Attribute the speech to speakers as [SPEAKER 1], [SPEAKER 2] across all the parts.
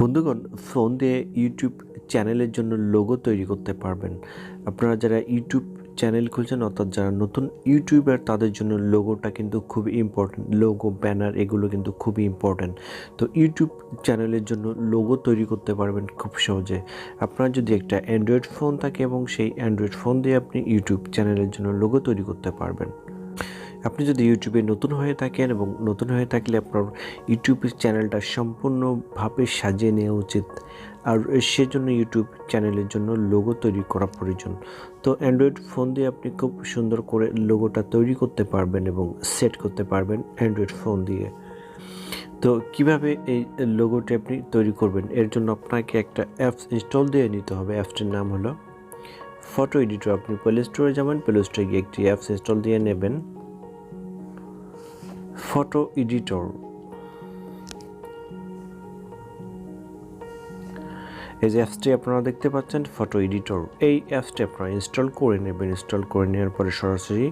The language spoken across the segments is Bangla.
[SPEAKER 1] বন্ধুগণ, ফোন দিয়ে ইউটিউব চ্যানেলের জন্য লোগো তৈরি করতে পারবেন। আপনারা যারা ইউটিউব চ্যানেল খুলছেন অর্থাৎ যারা নতুন ইউটিউবার তাদের জন্য লোগোটা কিন্তু খুবই ইম্পর্ট্যান্ট। লোগো, ব্যানার এগুলো কিন্তু খুবই ইম্পর্ট্যান্ট। তো ইউটিউব চ্যানেলের জন্য লোগো তৈরি করতে পারবেন খুব সহজে। আপনার যদি একটা অ্যান্ড্রয়েড ফোন থাকে এবং সেই অ্যান্ড্রয়েড ফোন দিয়ে আপনি ইউটিউব চ্যানেলের জন্য লোগো তৈরি করতে পারবেন। আপনি যদি ইউটিউবে নতুন হয়ে থাকেন এবং নতুন হয়ে থাকলে আপনার ইউটিউব চ্যানেলটা সম্পূর্ণভাবে সাজিয়ে নেওয়া উচিত, আর সেজন্য ইউটিউব চ্যানেলের জন্য লোগো তৈরি করা প্রয়োজন। তো অ্যান্ড্রয়েড ফোন দিয়ে আপনি খুব সুন্দর করে লোগোটা তৈরি করতে পারবেন এবং সেট করতে পারবেন অ্যান্ড্রয়েড ফোন দিয়ে। তো কিভাবে এই লোগোটি আপনি তৈরি করবেন, এর জন্য আপনাকে একটা অ্যাপস ইনস্টল দিয়ে নিতে হবে। অ্যাপসটির নাম হলো ফটো এডিটর। আপনি প্লে স্টোরে যাবেন, প্লে স্টোরে গিয়ে একটি অ্যাপস ইনস্টল দিয়ে নেবেন, ফটো এডিটর। এই যে অ্যাপসটি আপনারা দেখতে পাচ্ছেন, ফটো এডিটর, এই অ্যাপসটি আপনারা ইনস্টল করে নেবেন। ইনস্টল করে নেওয়ার পরে সরাসরি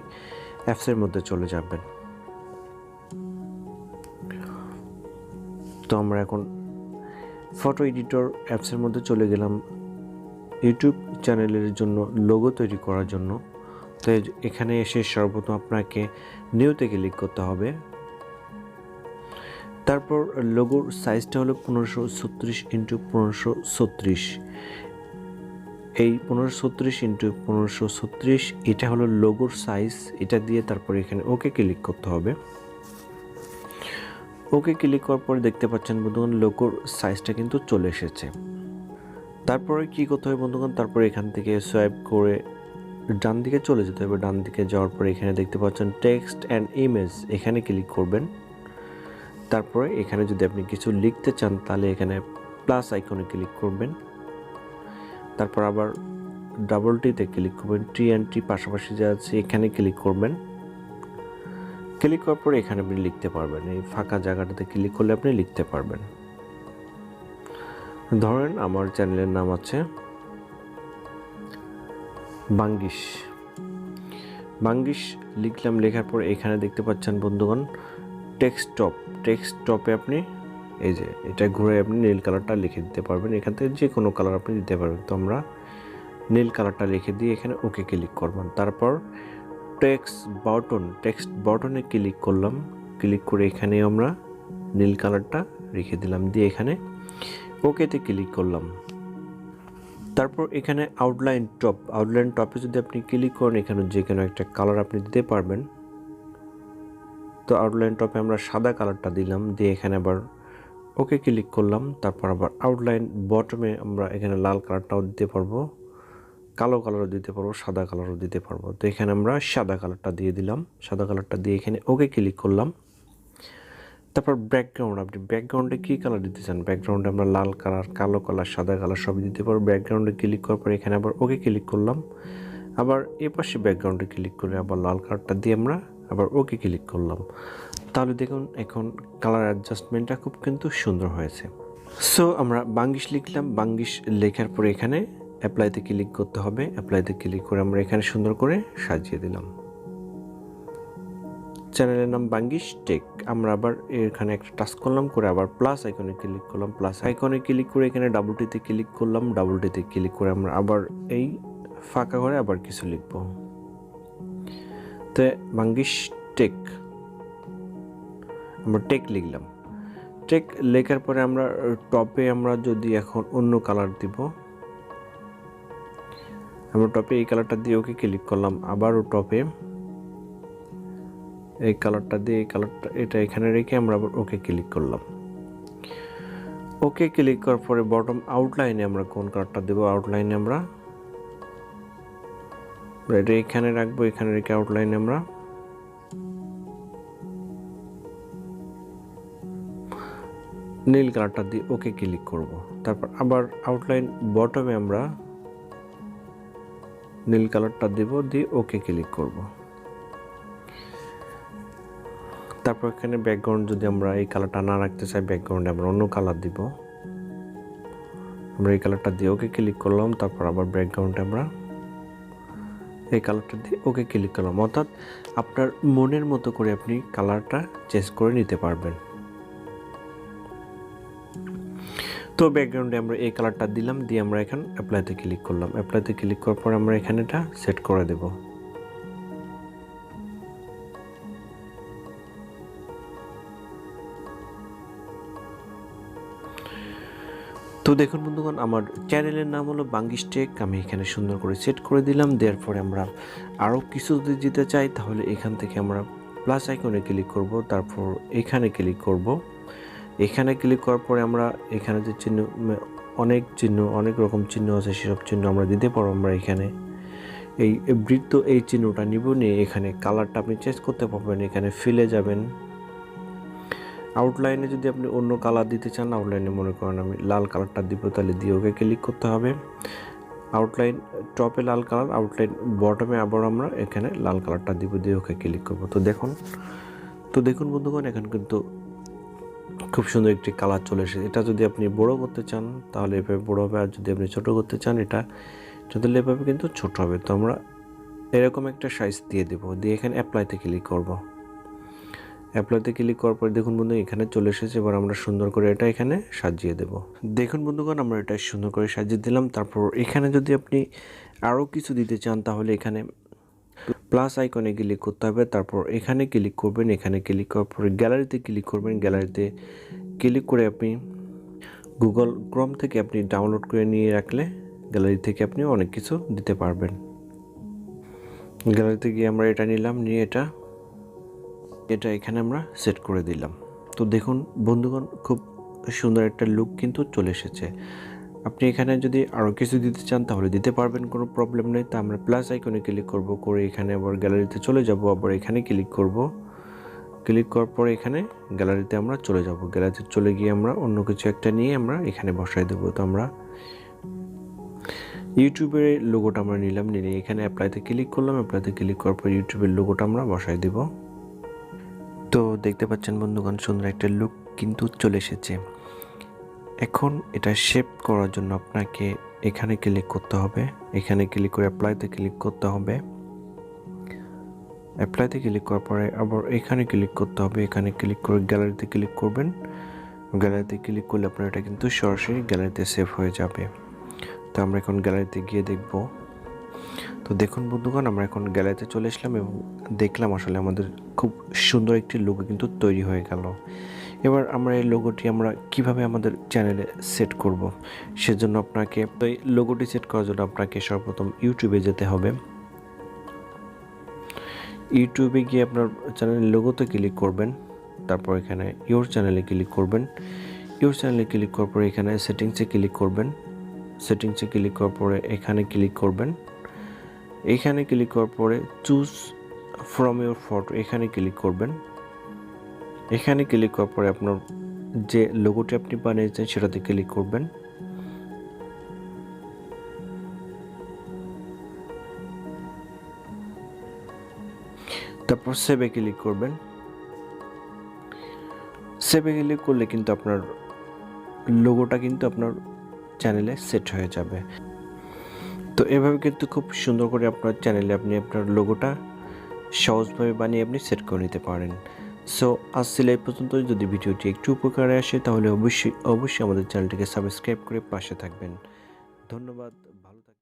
[SPEAKER 1] অ্যাপসের মধ্যে চলে যাবেন। তো আমরা এখন ফটো এডিটর অ্যাপসের মধ্যে চলে গেলাম ইউটিউব চ্যানেলের জন্য লোগো তৈরি করার জন্য। তো এখানে এসে সর্বপ্রথম আপনাকে নিউতে ক্লিক করতে হবে। তারপর লোগোর সাইজটা হলো 1536x1536। এই 1536x1536 এটা হলো লোগোর সাইজ। এটা দিয়ে তারপরে এখানে ওকে ক্লিক করতে হবে। ওকে ক্লিক করার পরে দেখতে পাচ্ছেন বন্ধুগণ, লোগোর সাইজটা কিন্তু চলে এসেছে। তারপরে কি করতে হবে বন্ধুগণ, তারপরে এখান থেকে সোয়াইপ করে ডান দিকে চলে যেতে হবে। ডান দিকে যাওয়ার পরে এখানে দেখতে পাচ্ছেন টেক্সট অ্যান্ড ইমেজ, এখানে ক্লিক করবেন। তারপরে এখানে যদি আপনি কিছু লিখতে চান তাহলে এখানে প্লাস আইকনে ক্লিক করবেন। তারপর আবার ডাবল টিতে ক্লিক করবেন, টি অ্যান্ড টি পাশাপাশি যা আছে এখানে ক্লিক করবেন। ক্লিক করার পরে এখানে আপনি লিখতে পারবেন, এই ফাঁকা জায়গাটাতে ক্লিক করলে আপনি লিখতে পারবেন। ধরেন আমার চ্যানেলের নাম আছে বাঙ্গিশ। বাঙ্গিশ লিখলাম। লেখার পর এখানে দেখতে পাচ্ছেন বন্ধুগণ টেক্সটপে আপনি এই যে এটা ঘুরে আপনি নীল কালারটা লিখে দিতে পারবেন। এখান থেকে যে কোনো কালার আপনি দিতে পারবেন। তো আমরা নীল কালারটা লিখে দিয়ে এখানে ওকে ক্লিক করবেন। তারপর টেক্সট বটনে ক্লিক করলাম। ক্লিক করে এখানে আমরা নীল কালারটা রেখে দিলাম, দিয়ে এখানে ওকেতে ক্লিক করলাম। তারপর এখানে আউটলাইন টপে যদি আপনি ক্লিক করেন এখানে যে কোনো একটা কালার আপনি দিতে পারবেন। তো আউটলাইন টপে আমরা সাদা কালারটা দিলাম, দিয়ে এখানে আবার ওকে ক্লিক করলাম। তারপর আবার আউটলাইন বটমে আমরা এখানে লাল কালারটাও দিতে পারবো, কালো কালারও দিতে পারবো, সাদা কালারও দিতে পারবো। তো এখানে আমরা সাদা কালারটা দিয়ে দিলাম। সাদা কালারটা দিয়ে এখানে ওকে ক্লিক করলাম। তারপর ব্যাকগ্রাউন্ড, আপনি ব্যাকগ্রাউন্ডে কী কালার দিতে চান, ব্যাকগ্রাউন্ডে আমরা লাল কালার, কালো কালার, সাদা কালার সবই দিতে পারবো। ব্যাকগ্রাউন্ডে ক্লিক করার পর এখানে আবার ওকে ক্লিক করলাম। আবার এপাশে ব্যাকগ্রাউন্ডে ক্লিক করে আবার লাল কালারটা দিয়ে আমরা আবার ওকে ক্লিক করলাম। তাহলে দেখুন এখন কালার অ্যাডজাস্টমেন্টটা খুব কিন্তু সুন্দর হয়েছে। সো আমরা বাঙ্গিশ লিখলাম। বাঙ্গিশ লেখার পরে এখানে অ্যাপ্লাইতে ক্লিক করতে হবে। অ্যাপ্লাইতে ক্লিক করে আমরা এখানে সুন্দর করে সাজিয়ে দিলাম। চ্যানেলের নাম বাঙ্গিশ টেক। আমরা আবার এখানে একটা টাচ করলাম, করে আবার প্লাস আইকনে ক্লিক করলাম। প্লাস আইকনে ক্লিক করে এখানে ডাবল টিতে ক্লিক করলাম। ডাবল টিতে ক্লিক করে আমরা আবার এই ফাঁকা ঘরে আবার কিছু লিখব। তো বাঙ্গিশ টেক, আমরা টেক লিখলাম। টেক লেখার পরে আমরা টপে আমরা যদি এখন অন্য কালার দিব, আমরা টপে এই কালারটা দিয়ে ওকে ক্লিক করলাম। আবারও টপে এই কালারটা দিয়ে এই কালারটা এটা এখানে রেখে আমরা আবার ওকে ক্লিক করলাম। ওকে ক্লিক করার পরে বটম আউটলাইনে আমরা কোন কালারটা দেবো, আউটলাইনে আমরা এটা এখানে রাখবো। এখানে রেখে আউটলাইনে আমরা নীল কালারটা দিয়ে ওকে ক্লিক করব। তারপর আবার আউটলাইন বটমে আমরা নীল কালারটা দেব, দিয়ে ওকে ক্লিক করব। তারপর এখানে ব্যাকগ্রাউন্ড যদি আমরা এই কালারটা না রাখতে চাই, ব্যাকগ্রাউন্ডে আমরা অন্য কালার দিব। আমরা এই কালারটা দিয়ে ওকে ক্লিক করলাম। তারপর আবার ব্যাকগ্রাউন্ডে আমরা এই কালারটা দিয়ে ওকে ক্লিক করলাম। অর্থাৎ আপনার মনের মতো করে আপনি কালারটা চেঞ্জ করে নিতে পারবেন। তো ব্যাকগ্রাউন্ডে আমরা এই কালারটা দিলাম, দিয়ে আমরা এখন অ্যাপ্লাইতে ক্লিক করলাম। অ্যাপ্লাইতে ক্লিক করার পর আমরা এখানে এটা সেট করে দেব। তো দেখুন বন্ধুগণ, আমার চ্যানেলের নাম হলো বাঙ্গিশ টেক। আমি এখানে সুন্দর করে সেট করে দিলাম। দেওয়ার পরে আমরা আরও কিছু যদি দিতে চাই তাহলে এখান থেকে আমরা প্লাস আইকনে ক্লিক করব, তারপর এখানে ক্লিক করব। এখানে ক্লিক করার পরে আমরা এখানে যে অনেক রকম চিহ্ন আছে, সেসব চিহ্ন আমরা দিতে পারবো। আমরা এখানে এই বৃত্ত এই চিহ্নটা নিব, নিয়ে এখানে কালারটা আপনি চেঞ্জ করতে পারবেন। এখানে ফিলে যাবেন, আউটলাইনে যদি আপনি অন্য কালার দিতে চান, আউটলাইনে মনে করেন আমি লাল কালারটা দিব, তাহলে দিয়ে ওকে ক্লিক করতে হবে। আউটলাইন টপে লাল কালার, আউটলাইন বটমে আবার আমরা এখানে লাল কালারটা দিব, দিয়ে ওকে ক্লিক করব। তো দেখুন বন্ধুগণ, এখন কিন্তু খুব সুন্দর একটি কালার চলে এসেছে। এটা যদি আপনি বড় করতে চান তাহলে এভাবে বড় হবে, আর যদি আপনি ছোট করতে চান এটা তাহলে এভাবে কিন্তু ছোট হবে। তো আমরা এরকম একটা সাইজ দিয়ে দেব, দিয়ে এখানে অ্যাপ্লাইতে ক্লিক করব। অ্যাপ্লাইতে ক্লিক করার পর দেখুন বন্ধু এখানে চলে এসেছে। এবার আমরা সুন্দর করে এটা এখানে সাজিয়ে দেব। দেখুন বন্ধুগণ, আমরা এটা সুন্দর করে সাজিয়ে দিলাম। তারপর এখানে যদি আপনি আরও কিছু দিতে চান তাহলে এখানে প্লাস আইকনে ক্লিক করতে হবে, তারপর এখানে ক্লিক করবেন। এখানে ক্লিক করার পরে গ্যালারিতে ক্লিক করবেন। গ্যালারিতে ক্লিক করে আপনি গুগল ক্রোম থেকে আপনি ডাউনলোড করে নিয়ে রাখলে গ্যালারি থেকে আপনি অনেক কিছু দিতে পারবেন। গ্যালারিতে গিয়ে আমরা এটা নিলাম, নিয়ে এটা এখানে আমরা সেট করে দিলাম। তো দেখুন বন্ধুগণ, খুব সুন্দর একটা লুক কিন্তু চলে এসেছে। আপনি এখানে যদি আরও কিছু দিতে চান তাহলে দিতে পারবেন, কোনো প্রবলেম নেই। তা আমরা প্লাস আইকনে ক্লিক করব, করে এখানে আবার গ্যালারিতে চলে যাব, আবার এখানে ক্লিক করব। ক্লিক করার পরে এখানে গ্যালারিতে আমরা চলে যাব। গ্যালারিতে চলে গিয়ে আমরা অন্য কিছু একটা নিয়ে আমরা এখানে বসাই দেবো। তো আমরা ইউটিউবের লোগোটা আমরা নিলাম, নিয়ে এখানে অ্যাপ্লাইতে ক্লিক করলাম। অ্যাপ্লাইতে ক্লিক করার পর ইউটিউবের লোগোটা আমরা বসাই দেব। তো দেখতে পাচ্ছেন বন্ধুগণ, সুন্দর একটা লুক কিন্তু চলে এসেছে। এখন এটা শেপ করার জন্য আপনাকে এখানে ক্লিক করতে হবে। এখানে ক্লিক করে অ্যাপ্লাইতে ক্লিক করতে হবে। অ্যাপ্লাইতে ক্লিক করার পরে আবার এখানে ক্লিক করতে হবে। এখানে ক্লিক করে গ্যালারিতে ক্লিক করবেন। গ্যালারিতে ক্লিক করলে আপনার এটা কিন্তু সরাসরি গ্যালারিতে সেভ হয়ে যাবে। তো আমরা এখন গ্যালারিতে গিয়ে দেখব। তো দেখুন বন্ধুগণ, আমরা এখন গ্যালারিতে চলে আসলাম এবং দেখলাম আসলে আমাদের খুব সুন্দর একটি লোগো কিন্তু তৈরি হয়ে গেল। এবার আমরা এই লোগোটি আমরা কিভাবে আমাদের চ্যানেলে সেট করব, সেজন্য আপনাকে এই লোগোটি সেট করার জন্য আপনাকে সর্বপ্রথম ইউটিউবে যেতে হবে। ইউটিউবে গিয়ে আপনার চ্যানেলের লোগোতে ক্লিক করবেন, তারপর এখানে ইওর চ্যানেলে ক্লিক করবেন। ইওর চ্যানেলে ক্লিক করার পরে এখানে সেটিংসে ক্লিক করবেন। সেটিংসে ক্লিক করার পরে এখানে ক্লিক করবেন। এখানে ক্লিক করার পরে চুজ ফ্রম ইওর ফটো এখানে ক্লিক করবেন। এখানে ক্লিক করার পরে আপনার যে লোগোটি আপনি বানিয়েছেন সেটাতে ক্লিক করবেন। তারপর সেভে ক্লিক করবেন। সেভে ক্লিক করলে কিন্তু আপনার লোগোটা কিন্তু আপনার চ্যানেলে সেট হয়ে যাবে। তো এভাবে কিন্তু খুব সুন্দর করে আপনার চ্যানেলে আপনি আপনার লোগোটা সহজভাবে বানিয়ে আপনি সেট করে নিতে পারেন। সো আজ ছিল এই পর্যন্ত। যদি ভিডিওটি একটু উপকারে আসে তাহলে অবশ্যই আমাদের চ্যানেলটিকে সাবস্ক্রাইব করে পাশে থাকবেন। ধন্যবাদ। ভালো থাকবেন।